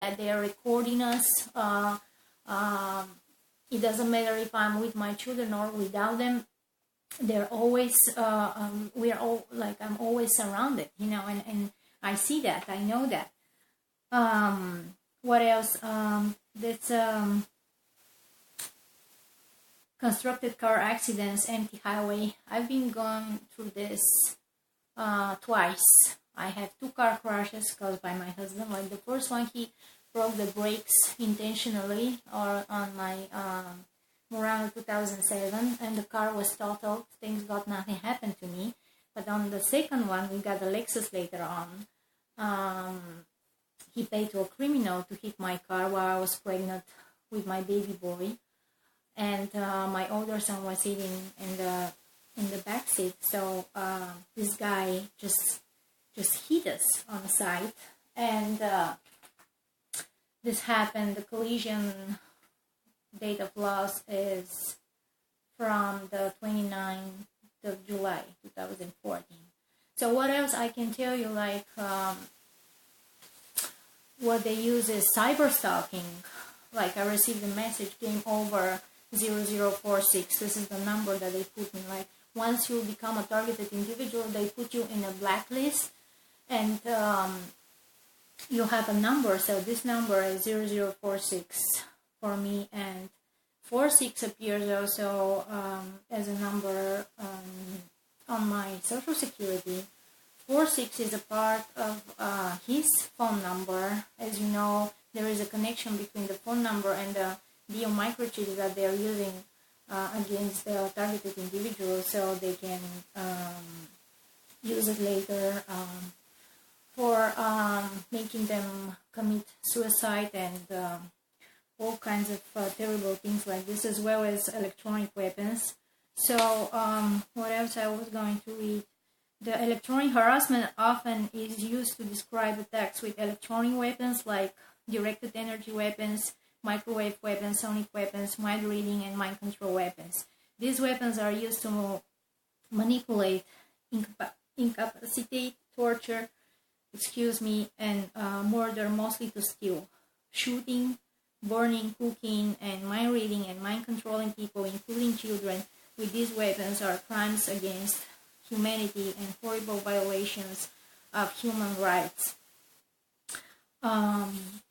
that they are recording us. It doesn't matter if I'm with my children or without them. They're always, we're all like, I'm always surrounded, you know, and I see that, I know that. What else? That's constructed car accidents, empty highway. I've been going through this twice. I have 2 car crashes caused by my husband. Like the first one, he broke the brakes intentionally or on my Murano 2007, and the car was totaled. Thanks God nothing happened to me. But on the second one, we got a Lexus later on. He paid to a criminal to hit my car while I was pregnant with my baby boy, and my older son was sitting in the back seat. So this guy just hit us on the side, and this happened. The collision date of loss is from the 29th of July 2014. So what else I can tell you, like what they use is cyber stalking. Like I received a message, game over 0046. This is the number that they put me. Like once you become a targeted individual, they put you in a blacklist, and you have a number. So this number is 0046 for me, and 46 appears also as a number on my social security. 46 is a part of his phone number. As you know, there is a connection between the phone number and the biomicrochip that they're using against the targeted individual, so they can use it later for making them commit suicide and all kinds of terrible things like this, as well as electronic weapons. So what else I was going to read? The electronic harassment often is used to describe attacks with electronic weapons like directed energy weapons, microwave weapons, sonic weapons, mind reading, and mind control weapons. These weapons are used to manipulate, incapacitate, torture, and murder, mostly to steal. Shooting, burning, cooking, and mind reading and mind controlling people, including children, with these weapons are crimes against humanity and horrible violations of human rights.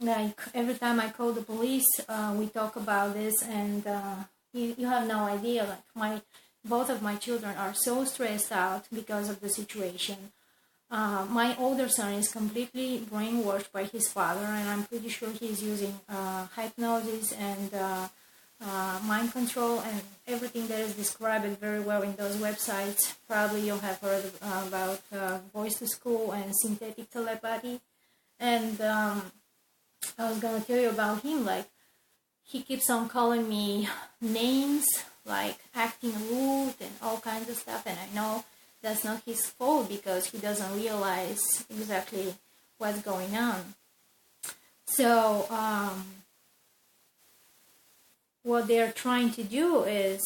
Like every time I call the police, we talk about this, and you have no idea. Like both of my children are so stressed out because of the situation. My older son is completely brainwashed by his father, and I'm pretty sure he's using hypnosis and mind control and everything that is described very well in those websites. Probably you'll have heard about voice to school and synthetic telepathy. And I was going to tell you about him. Like, he keeps on calling me names, like acting rude and all kinds of stuff, and I know that's not his fault because he doesn't realize exactly what's going on. So what they're trying to do is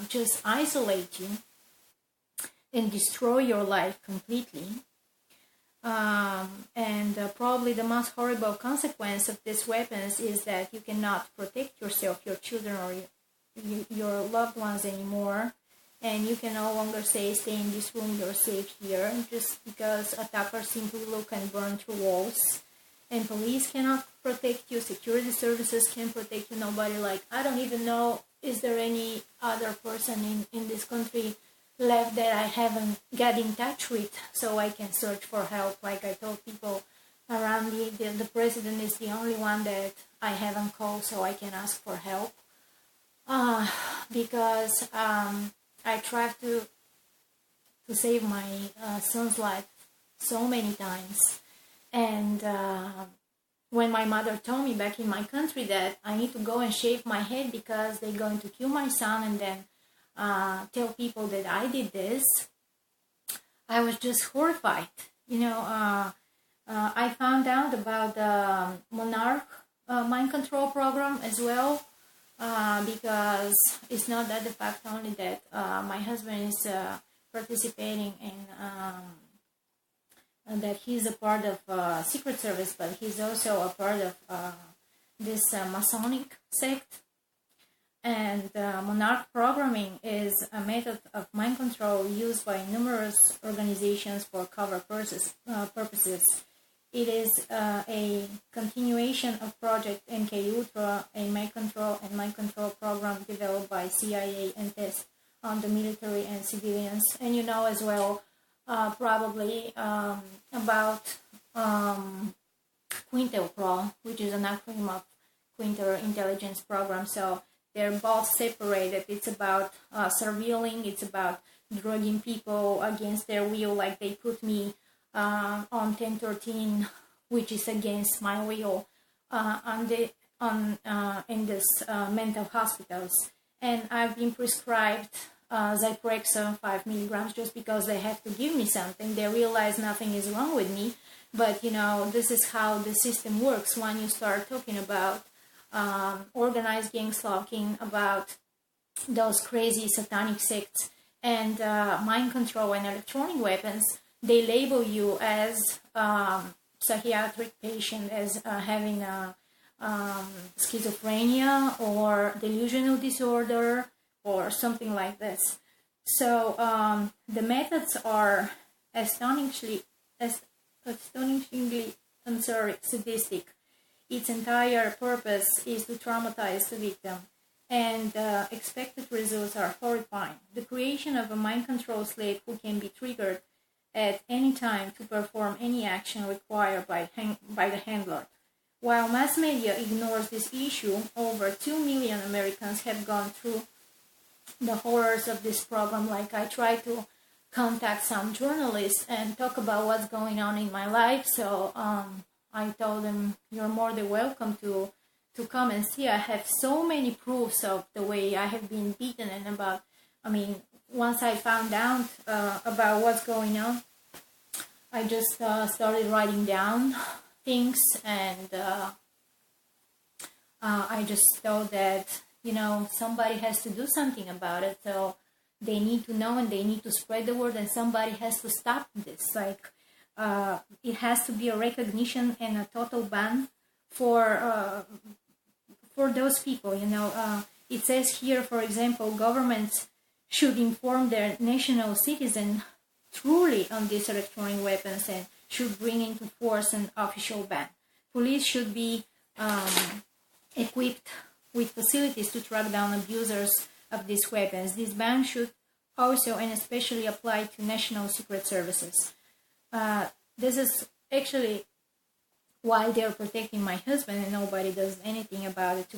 just isolate you and destroy your life completely. And probably the most horrible consequence of these weapons is that you cannot protect yourself, your children, or your loved ones anymore. And you can no longer say, stay in this room, you're safe here, just because attackers simply look and burn through walls. And police cannot protect you, security services can't protect you, nobody. Like, I don't even know, is there any other person in this country left that I haven't got in touch with so I can search for help. Like I told people around me, the president is the only one that I haven't called so I can ask for help. Because I tried to save my son's life so many times. And when my mother told me back in my country that I need to go and shave my head because they're going to kill my son and then tell people that I did this, I was just horrified. You know, I found out about the Monarch mind control program as well, because it's not that the fact only that my husband is participating in that he's a part of Secret Service, but he's also a part of this Masonic sect. And monarch programming is a method of mind control used by numerous organizations for covert purposes. It is a continuation of Project MK Ultra, a mind control program developed by CIA and tests on the military and civilians. And you know as well, probably about QuintelPro, which is an acronym of Counterintelligence Program. So they're both separated. It's about surveilling. It's about drugging people against their will, like they put me on 1013, which is against my will, in this mental hospitals. And I've been prescribed Zyprexa 5 milligrams just because they have to give me something. They realize nothing is wrong with me. But, you know, this is how the system works. When you start talking about organized gang stalking, about those crazy satanic sects, and mind control and electronic weapons, they label you as psychiatric patient, as having a schizophrenia or delusional disorder or something like this. So the methods are astonishingly sadistic. Its entire purpose is to traumatize the victim, and expected results are horrifying. The creation of a mind control slave who can be triggered at any time to perform any action required by the handler. While mass media ignores this issue, over 2 million Americans have gone through the horrors of this program. Like, I try to contact some journalists and talk about what's going on in my life. So I told them, you're more than welcome to come and see. I have so many proofs of the way I have been beaten, and about, once I found out about what's going on, I just started writing down things, and I just thought that, somebody has to do something about it. So they need to know, and they need to spread the word, and somebody has to stop this. Like, it has to be a recognition and a total ban for those people. It says here, for example, governments should inform their national citizen truly on these electronic weapons and should bring into force an official ban. Police should be equipped with facilities to track down abusers of these weapons. This ban should also and especially apply to national secret services. This is actually why they're protecting my husband, and nobody does anything about it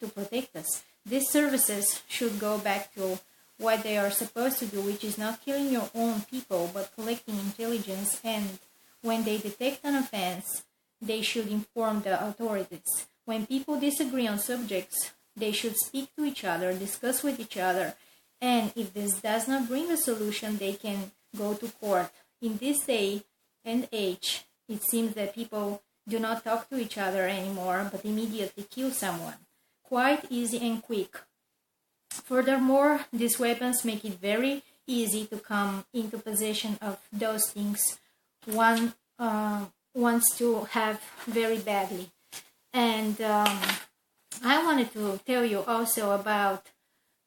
to protect us. These services should go back to what they are supposed to do, which is not killing your own people, but collecting intelligence, and when they detect an offense, they should inform the authorities. When people disagree on subjects, they should speak to each other, discuss with each other, and if this does not bring a solution, they can go to court. In this day and age, it seems that people do not talk to each other anymore, but immediately kill someone. Quite easy and quick. Furthermore, these weapons make it very easy to come into possession of those things one wants to have very badly. And I wanted to tell you also about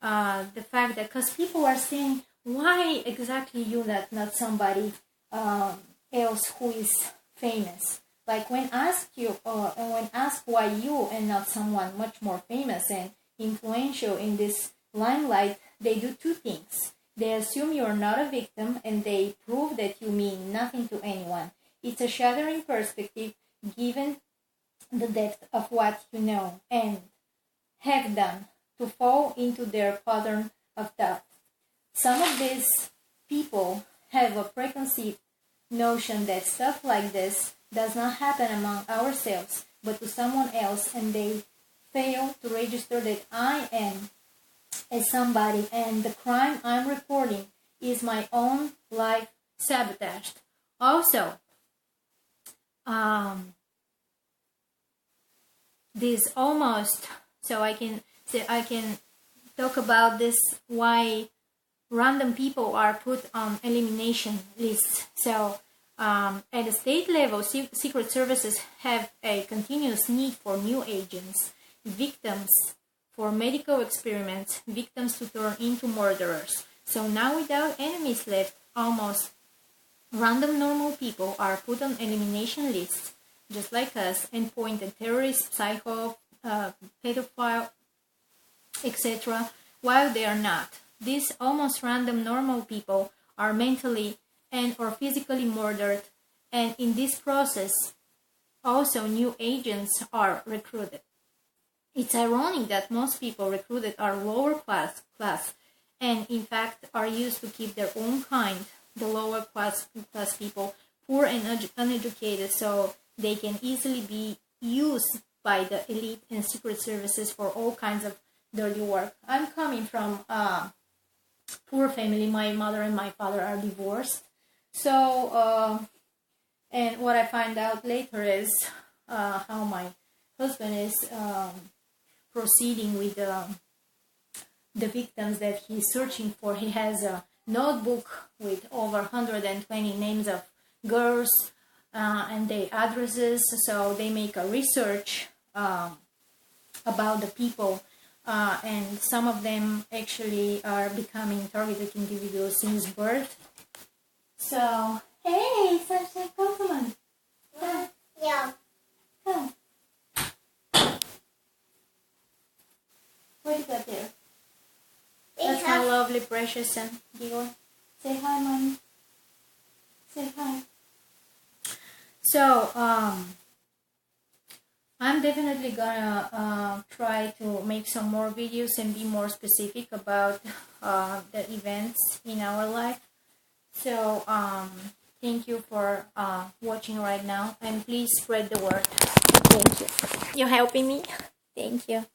the fact that, because people are saying, why exactly you, not somebody else who is famous? Like, when asked why you and not someone much more famous and influential in this limelight, they do two things. They assume you're not a victim, and they prove that you mean nothing to anyone. It's a shattering perspective given the depth of what you know and have done to fall into their pattern of thought. Some of these people have a preconceived notion that stuff like this does not happen among ourselves, but to someone else, and they fail to register that I am a somebody, and the crime I'm reporting is my own life sabotaged. Also, this almost, so I can talk about this, why random people are put on elimination lists. So At the state level, secret services have a continuous need for new agents, victims for medical experiments, victims to turn into murderers. So now, without enemies left, almost random normal people are put on elimination lists, just like us, and point at terrorists, psycho, pedophile, etc., while they are not. These almost random normal people are mentally and or physically murdered, and in this process, also new agents are recruited. It's ironic that most people recruited are lower class, and in fact are used to keep their own kind, the lower class people, poor and uneducated, so they can easily be used by the elite and secret services for all kinds of dirty work. I'm coming from a poor family. My mother and my father are divorced. So, and what I find out later is how my husband is proceeding with the victims that he's searching for. He has a notebook with over 120 names of girls and their addresses. So they make a research about the people, and some of them actually are becoming targeted individuals since birth. So, hey, Sunshine, come on. Come. Yeah. Come. What do you got there? That's my lovely precious son, Dior. Say hi, Mommy. Say hi. So, I'm definitely gonna try to make some more videos and be more specific about the events in our life. So, thank you for watching right now, and please spread the word. Thank you. You're helping me. Thank you.